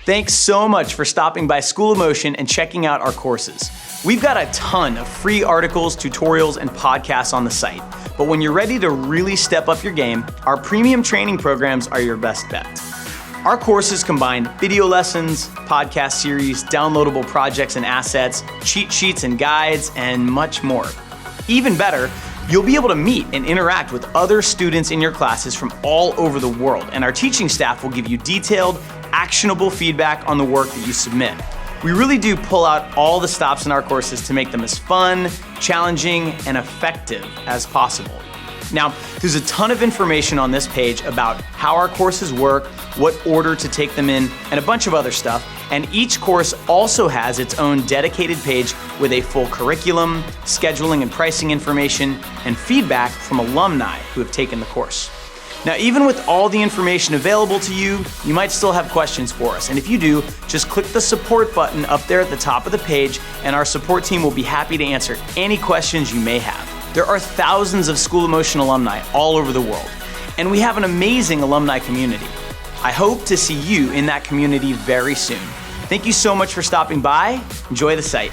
Thanks so much for stopping by School of Motion and checking out our courses. We've got a ton of free articles, tutorials, and podcasts on the site. But when you're ready to really step up your game, our premium training programs are your best bet. Our courses combine video lessons, podcast series, downloadable projects and assets, cheat sheets and guides, and much more. Even better, you'll be able to meet and interact with other students in your classes from all over the world, and our teaching staff will give you detailed, actionable feedback on the work that you submit. We really do pull out all the stops in our courses to make them as fun, challenging, and effective as possible. Now, there's a ton of information on this page about how our courses work, what order to take them in, and a bunch of other stuff. And each course also has its own dedicated page with a full curriculum, scheduling and pricing information, and feedback from alumni who have taken the course. Now, even with all the information available to you, you might still have questions for us. And if you do, just click the support button up there at the top of the page, and our support team will be happy to answer any questions you may have. There are thousands of School of Motion alumni all over the world, and we have an amazing alumni community. I hope to see you in that community very soon. Thank you so much for stopping by. Enjoy the site.